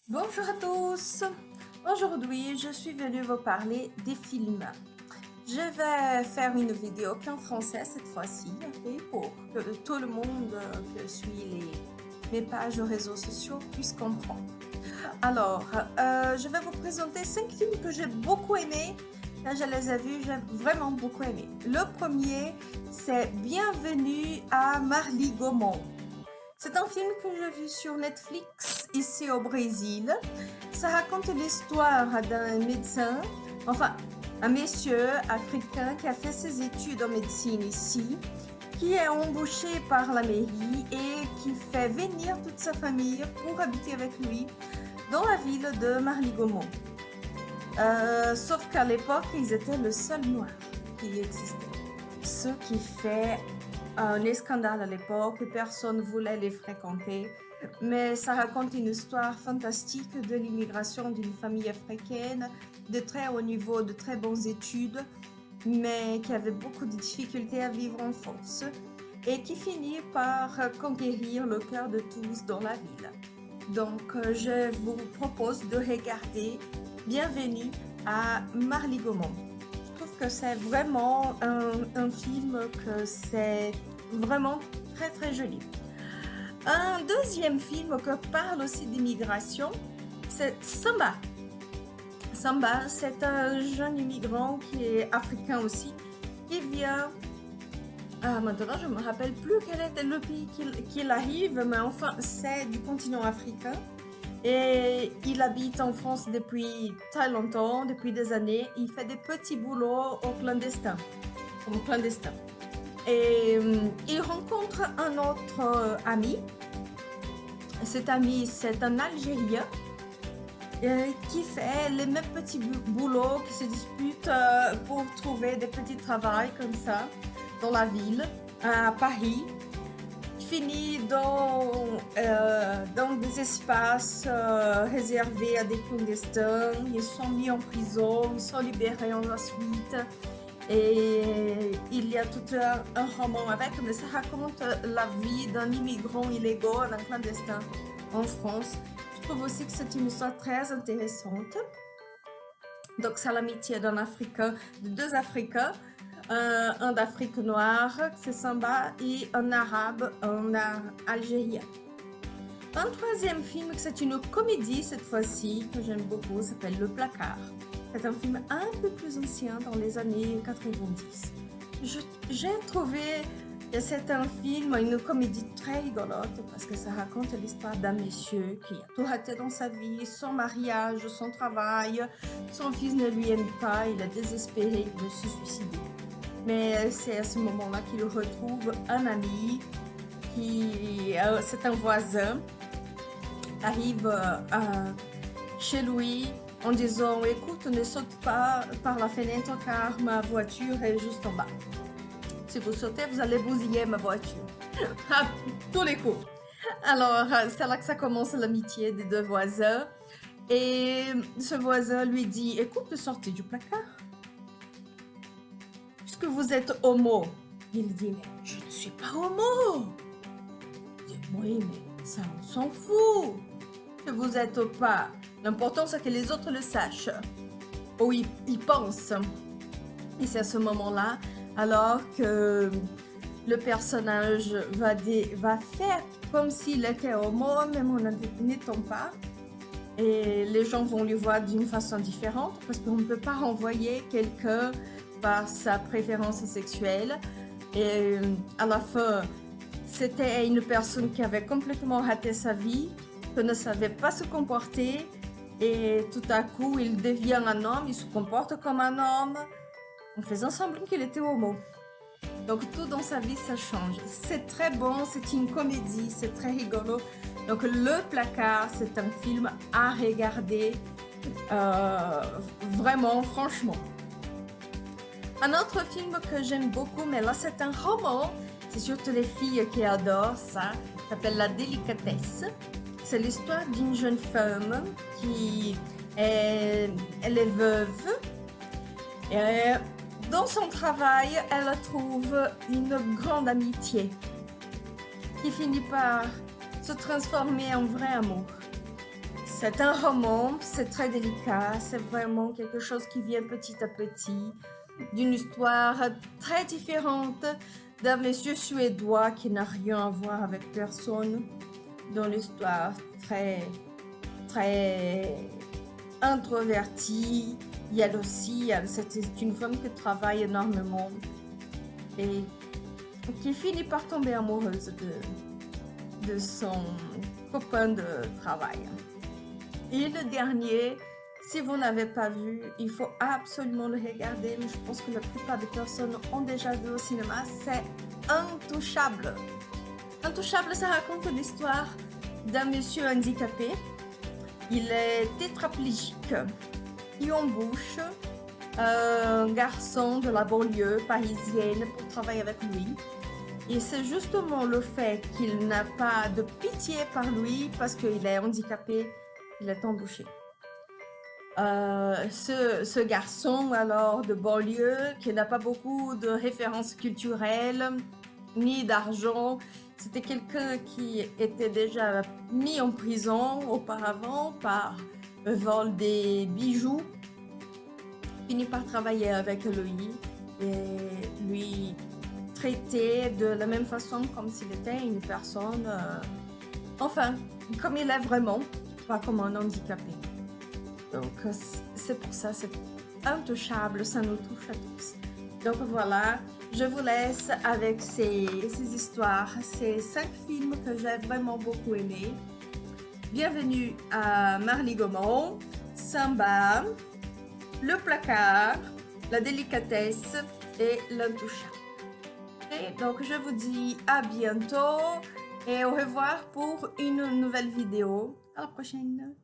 Bonjour à tous. Aujourd'hui, je suis venue vous parler des films. Je vais faire une vidéo qu'en français cette fois-ci, ok, pour que tout le monde qui suit mes pages aux réseaux sociaux puisse comprendre. Alors, je vais vous présenter 5 films que j'ai beaucoup aimés. Quand je les ai vus, j'ai vraiment beaucoup aimé. Le premier, c'est Bienvenue à Marli Gaumont. C'est un film que j'ai vu sur Netflix ici au Brésil. Ça raconte l'histoire d'un médecin, enfin un monsieur africain qui a fait ses études en médecine ici, qui est embauché par la mairie et qui fait venir toute sa famille pour habiter avec lui dans la ville de Marly-Gaumont. Sauf qu'à l'époque, ils étaient le seul noir qui existait. Ce qui fait un scandale à l'époque, personne ne voulait les fréquenter. Mais ça raconte une histoire fantastique de l'immigration d'une famille africaine de très haut niveau, de très bonnes études, mais qui avait beaucoup de difficultés à vivre en France et qui finit par conquérir le cœur de tous dans la ville. Donc, je vous propose de regarder Bienvenue à Marly-Gaumont. Je trouve que c'est vraiment un film que c'est vraiment très très joli. Un deuxième film qui parle aussi d'immigration, c'est Samba. Samba, c'est un jeune immigrant qui est africain aussi, qui vient... maintenant, je ne me rappelle plus quel était le pays qu'il arrive, mais enfin, c'est du continent africain. Et il habite en France depuis très longtemps, depuis des années. Il fait des petits boulots au clandestin, comme clandestin. Et il rencontre un autre ami. Cet ami, c'est un Algérien qui fait les mêmes petits boulots, qui se disputent pour trouver des petits travails comme ça dans la ville, à Paris. Finit dans des espaces réservés à des clandestins. Ils sont mis en prison, ils sont libérés ensuite. Et il y a tout un roman avec, mais ça raconte la vie d'un immigrant illégal, d'un clandestin en France. Je trouve aussi que c'est une histoire très intéressante. Donc c'est l'amitié d'un Africain, de deux Africains. Un d'Afrique noire, c'est Samba, et un arabe, un algérien. Un troisième film, c'est une comédie cette fois-ci, que j'aime beaucoup, s'appelle Le Placard. C'est un film un peu plus ancien, dans les années 90. J'ai trouvé que c'est un film, une comédie très rigolote, parce que ça raconte l'histoire d'un monsieur qui a tout raté dans sa vie, son mariage, son travail, son fils ne lui aime pas, il est désespéré, il veut se suicider. Mais c'est à ce moment-là qu'il retrouve un ami, c'est un voisin, arrive chez lui en disant « Écoute, ne saute pas par la fenêtre car ma voiture est juste en bas. Si vous sautez, vous allez bousiller ma voiture. » À tous les coups. Alors, c'est là que ça commence l'amitié des deux voisins. Et ce voisin lui dit « Écoute, sortez du placard. Puisque vous êtes homo. » Il dit, mais je ne suis pas homo. Il dit, oui, mais ça, on s'en fout. Que vous n'êtes pas. L'important, c'est que les autres le sachent. Ou ils pensent. Et c'est à ce moment-là, alors que le personnage va faire comme s'il était homo, même en n'étant pas. Et les gens vont lui voir d'une façon différente, parce qu'on ne peut pas renvoyer quelqu'un par sa préférence sexuelle. Et à la fin, c'était une personne qui avait complètement raté sa vie, qui ne savait pas se comporter, et tout à coup, il devient un homme, il se comporte comme un homme, en faisant semblant qu'il était homo. Donc tout dans sa vie, ça change. C'est très bon, c'est une comédie, c'est très rigolo. Donc Le Placard, c'est un film à regarder, vraiment, franchement. Un autre film que j'aime beaucoup, mais là c'est un roman, c'est surtout les filles qui adorent ça, s'appelle La Délicatesse. C'est l'histoire d'une jeune femme qui elle est veuve. Et dans son travail, elle trouve une grande amitié qui finit par se transformer en vrai amour. C'est un roman, c'est très délicat, c'est vraiment quelque chose qui vient petit à petit, d'une histoire très différente d'un monsieur suédois qui n'a rien à voir avec personne, dans l'histoire très introvertie. Il y a aussi, c'est une femme qui travaille énormément et qui finit par tomber amoureuse de son copain de travail. Et le dernier, si vous n'avez pas vu, il faut absolument le regarder, mais je pense que la plupart des personnes ont déjà vu au cinéma, c'est Intouchable. Intouchable, ça raconte l'histoire d'un monsieur handicapé. Il est tétraplégique. Il embauche un garçon de la banlieue parisienne pour travailler avec lui. Et c'est justement le fait qu'il n'a pas de pitié par lui parce qu'il est handicapé, il est embauché. Ce garçon alors de banlieue qui n'a pas beaucoup de références culturelles ni d'argent, c'était quelqu'un qui était déjà mis en prison auparavant par vol des bijoux, finit par travailler avec lui et lui traiter de la même façon comme s'il était une personne, enfin, comme il est vraiment, pas comme un handicapé. Donc, c'est pour ça, c'est intouchable, ça nous touche à tous. Donc voilà, je vous laisse avec ces histoires, ces 5 films que j'ai vraiment beaucoup aimés. Bienvenue à Marly Gaumont, Samba, Le Placard, La Délicatesse et L'Intouchable. Et donc je vous dis à bientôt et au revoir pour une nouvelle vidéo. À la prochaine.